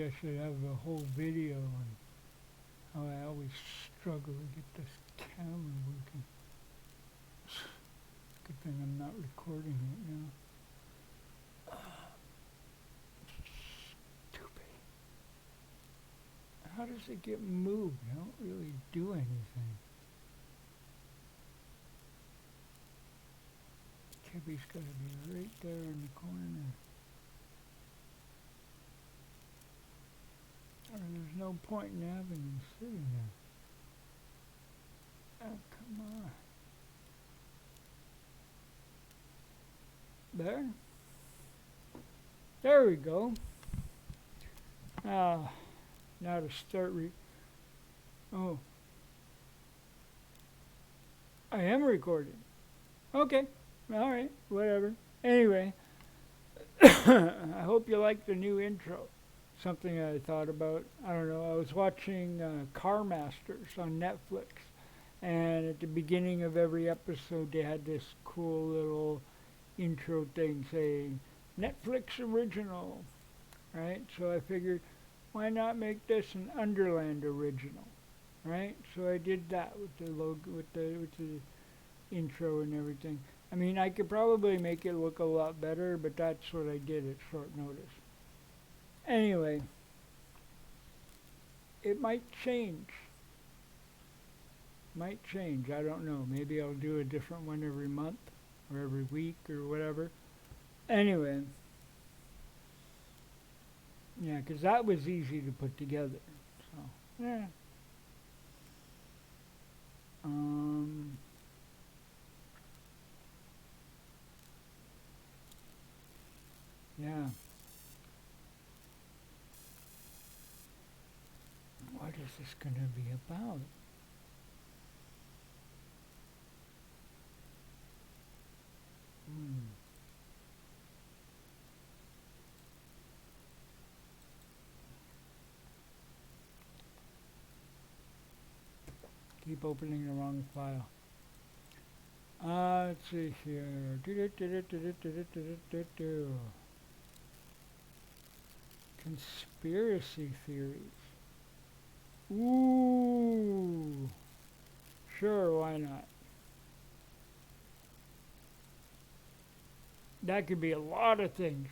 I should have a whole video on how I always struggle to get this camera working. Good thing I'm not recording it now. Stupid. How does it get moved? I don't really do anything. Kibby's got to be right there in the corner. Or there's no point in having him sitting there. Oh, come on. There? There we go. Now to start oh. I am recording. Okay. Alright, whatever. Anyway, I hope you like the new intro. Something I thought about. I don't know. I was watching Car Masters on Netflix. And at the beginning of every episode, they had this cool little intro thing saying, Netflix original. Right? So I figured, why not make this an Underland original? Right? So I did that with the logo, with the intro and everything. I mean, I could probably make it look a lot better, but that's what I did at short notice. Anyway, it might change. Might change, I don't know. Maybe I'll do a different one every month or every week or whatever. Anyway, yeah, because that was easy to put together. So, yeah. Yeah. What is this going to be about? Keep opening the wrong file. Let's see here. Conspiracy theories. Ooh. Sure, why not? That could be a lot of things,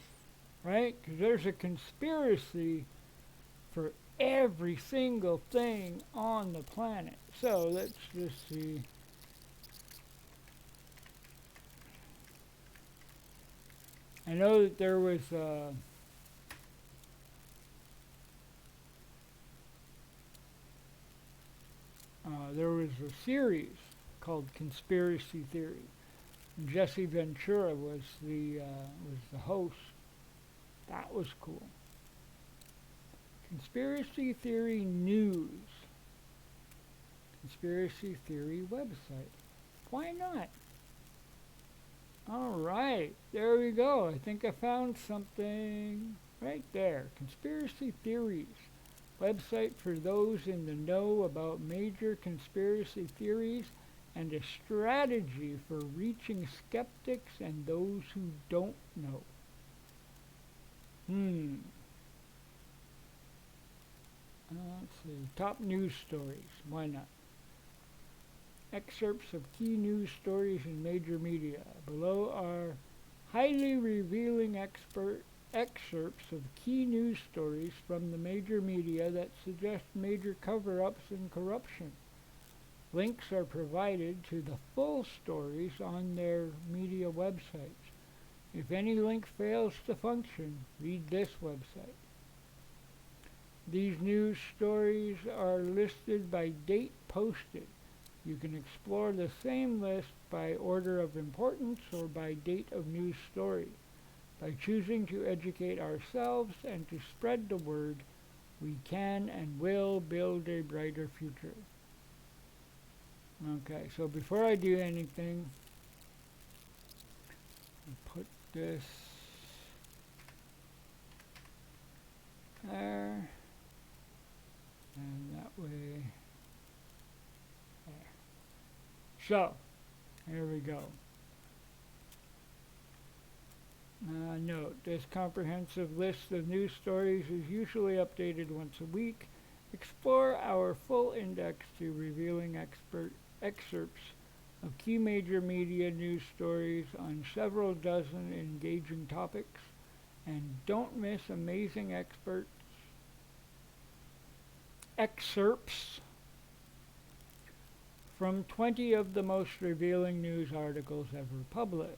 right? Because there's a conspiracy for every single thing on the planet. So let's just see. I know that there was a series called Conspiracy Theory. Jesse Ventura was the host. That was cool. Conspiracy Theory News. Conspiracy Theory website. Why not? Alright, there we go. I think I found something right there. Conspiracy Theories. Website for those in the know about major conspiracy theories and a strategy for reaching skeptics and those who don't know. Let's see. Top news stories. Why not? Excerpts of key news stories in major media. Below are highly revealing excerpts of key news stories from the major media that suggest major cover-ups and corruption. Links are provided to the full stories on their media websites. If any link fails to function, read this website. These news stories are listed by date posted. You can explore the same list by order of importance or by date of news story. By choosing to educate ourselves and to spread the word, we can and will build a brighter future. Okay, so before I do anything, I'll put this there, and that way, there. So, here we go. Note, this comprehensive list of news stories is usually updated once a week. Explore our full index to revealing excerpts of key major media news stories on several dozen engaging topics. And don't miss amazing excerpts from 20 of the most revealing news articles ever published.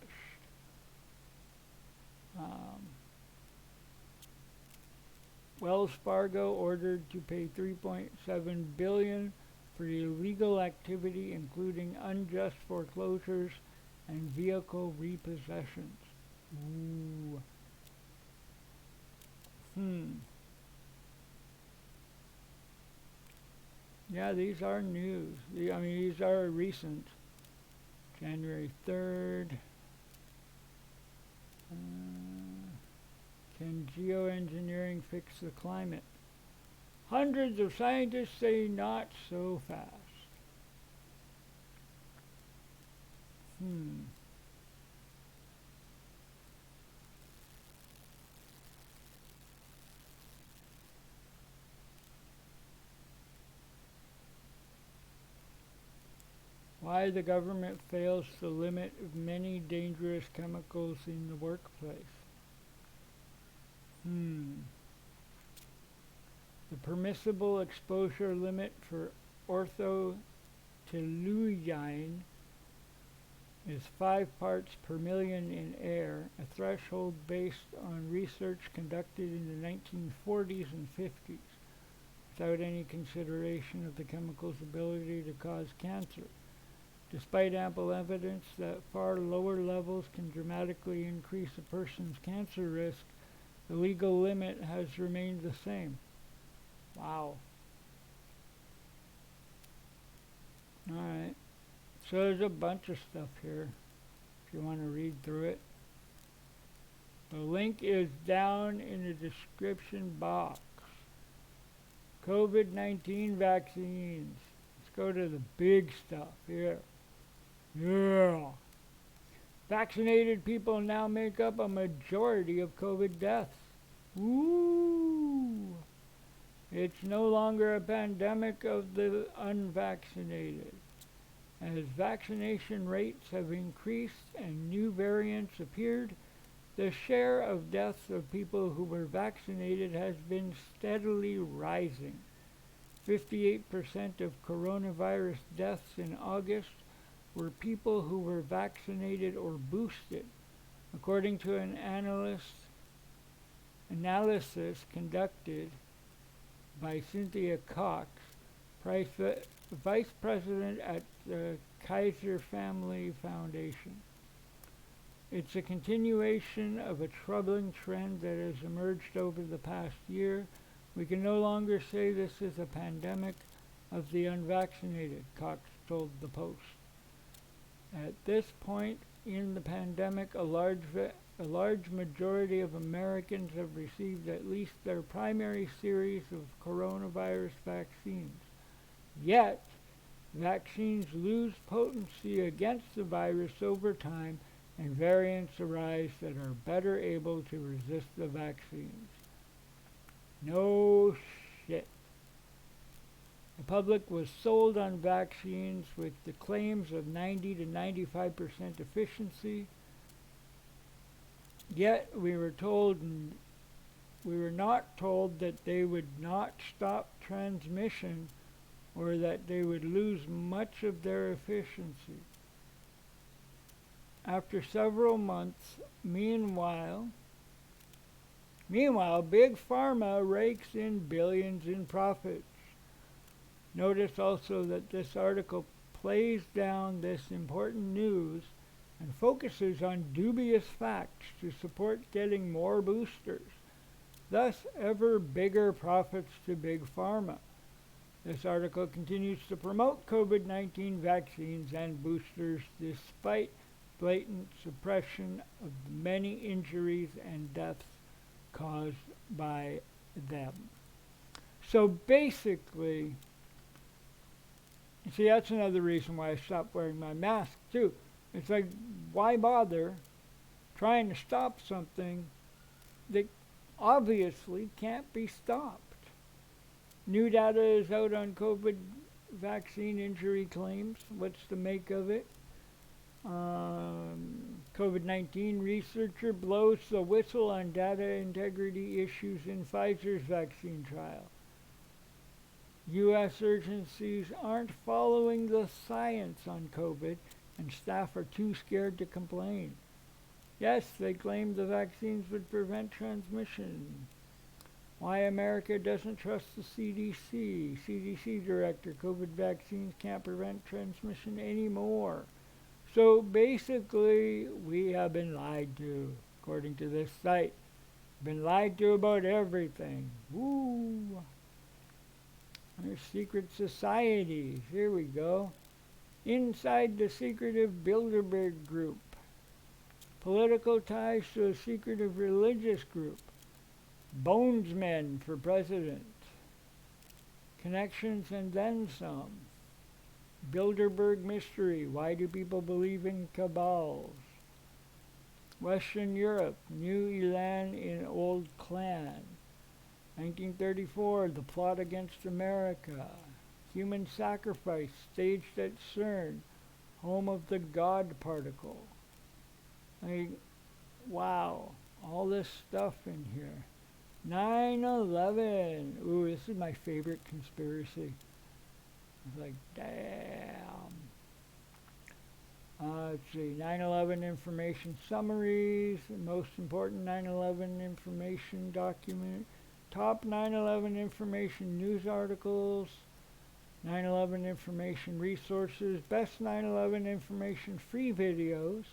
Wells Fargo ordered to pay $3.7 billion for illegal activity, including unjust foreclosures and vehicle repossessions. Ooh. Yeah, these are news. These are recent. January 3rd. Can geoengineering fix the climate? Hundreds of scientists say not so fast. Why the government fails to limit many dangerous chemicals in the workplace. The permissible exposure limit for orthotoluene is 5 parts per million in air, a threshold based on research conducted in the 1940s and 50s, without any consideration of the chemical's ability to cause cancer. Despite ample evidence that far lower levels can dramatically increase a person's cancer risk, the legal limit has remained the same. Wow. Alright. So there's a bunch of stuff here, if you want to read through it. The link is down in the description box. COVID-19 vaccines. Let's go to the big stuff here. Yeah. Vaccinated people now make up a majority of COVID deaths. Ooh. It's no longer a pandemic of the unvaccinated. As vaccination rates have increased and new variants appeared, the share of deaths of people who were vaccinated has been steadily rising. 58% of coronavirus deaths in August were people who were vaccinated or boosted, according to an analysis conducted by Cynthia Cox, Vice President at the Kaiser Family Foundation. It's a continuation of a troubling trend that has emerged over the past year. We can no longer say this is a pandemic of the unvaccinated, Cox told the Post. At this point in the pandemic, a large majority of Americans have received at least their primary series of coronavirus vaccines. Yet, vaccines lose potency against the virus over time, and variants arise that are better able to resist the vaccines. No shit. The public was sold on vaccines with the claims of 90 to 95% efficiency. Yet we were not told that they would not stop transmission or that they would lose much of their efficiency. After several months, meanwhile, Big Pharma rakes in billions in profits. Notice also that this article plays down this important news and focuses on dubious facts to support getting more boosters, thus ever bigger profits to Big Pharma. This article continues to promote COVID-19 vaccines and boosters despite blatant suppression of the many injuries and deaths caused by them. So basically, see, that's another reason why I stopped wearing my mask too. It's like, why bother trying to stop something that obviously can't be stopped. New data is out on COVID vaccine injury claims. What's the make of it? COVID-19 researcher blows the whistle on data integrity issues in Pfizer's vaccine trial. U.S. agencies aren't following the science on COVID, and staff are too scared to complain. Yes, they claim the vaccines would prevent transmission. Why America doesn't trust the CDC. CDC director, COVID vaccines can't prevent transmission anymore. So basically, we have been lied to, according to this site. Been lied to about everything. Woo! There's secret societies. Here we go. Inside the secretive Bilderberg group. Political ties to a secretive religious group. Bonesmen for president. Connections and then some. Bilderberg mystery. Why do people believe in cabals? Western Europe. New Elan in old clan. 1934. The plot against America. Human sacrifice staged at CERN. Home of the God particle. Wow. All this stuff in here. 9/11. Ooh, this is my favorite conspiracy. It's like, damn. Let's see, 9/11 information summaries, the most important 9/11 information document, top 9/11 information news articles, 9/11 information resources, best 9/11 information free videos,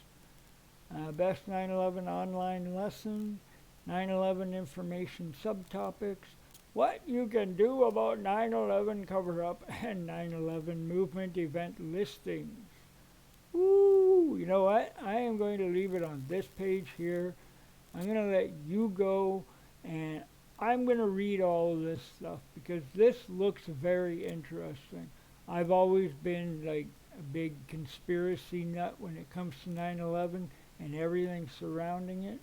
best 9/11 online lesson, 9/11 information subtopics, what you can do about 9/11 cover-up, and 9/11 movement event listings. Woo! You know what? I am going to leave it on this page here. I'm going to let you go, and I'm going to read all of this stuff because this looks very interesting. I've always been like a big conspiracy nut when it comes to 9/11 and everything surrounding it.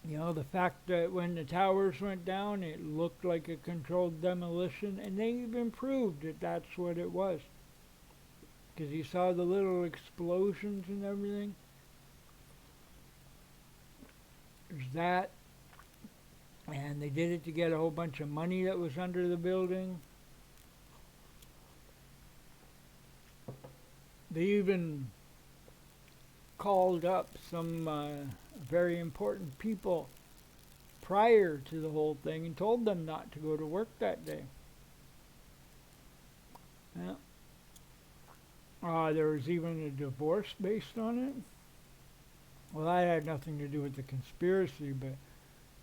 You know, the fact that when the towers went down, it looked like a controlled demolition, and they even proved that that's what it was. Because you saw the little explosions and everything. There's that. And they did it to get a whole bunch of money that was under the building. They even called up some very important people prior to the whole thing and told them not to go to work that day. Yeah. There was even a divorce based on it. Well, that had nothing to do with the conspiracy, but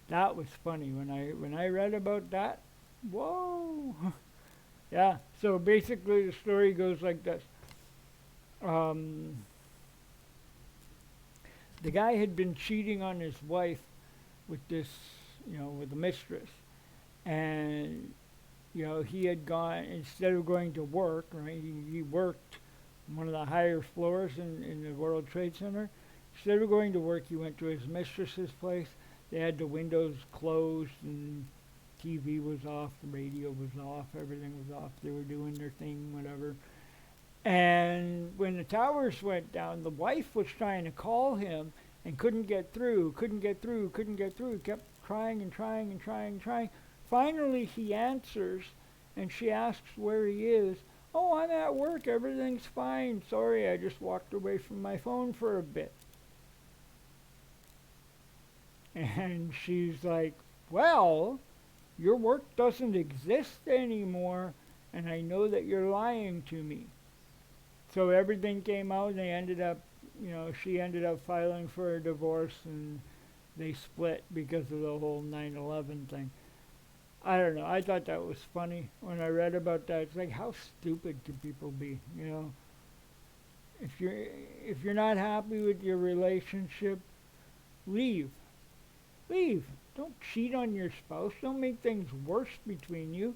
that was funny when I read about that. Whoa! Yeah. So basically, the story goes like this. The guy had been cheating on his wife with this, with a mistress. And, he had gone, instead of going to work, right, he worked on one of the higher floors in the World Trade Center. Instead of going to work, he went to his mistress's place. They had the windows closed and TV was off, the radio was off, everything was off. They were doing their thing, whatever. And when the towers went down, the wife was trying to call him and couldn't get through. Kept trying and trying. Finally, he answers, and she asks where he is. Oh, I'm at work. Everything's fine. Sorry, I just walked away from my phone for a bit. And she's like, well, your work doesn't exist anymore, and I know that you're lying to me. So everything came out, and they ended up, she ended up filing for a divorce, and they split because of the whole 9/11 thing. I don't know. I thought that was funny when I read about that. It's like, how stupid can people be? If you're not happy with your relationship, leave. Leave. Don't cheat on your spouse. Don't make things worse between you.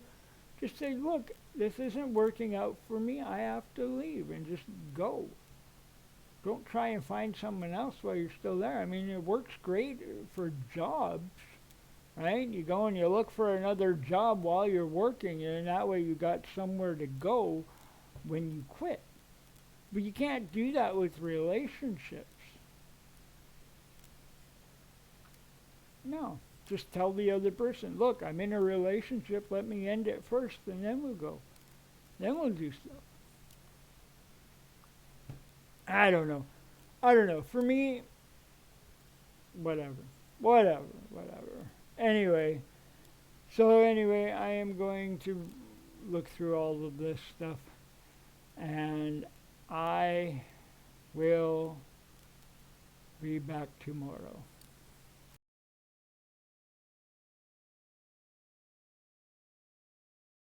Just say, look, this isn't working out for me. I have to leave, and just go. Don't try and find someone else while you're still there. I mean, it works great for jobs, right? You go and you look for another job while you're working, and that way you got somewhere to go when you quit. But you can't do that with relationships. No. Just tell the other person, look, I'm in a relationship, let me end it first, and then we'll go. Then we'll do stuff. I don't know. I don't know. For me, whatever. Whatever. Whatever. Anyway, anyway, I am going to look through all of this stuff, and I will be back tomorrow.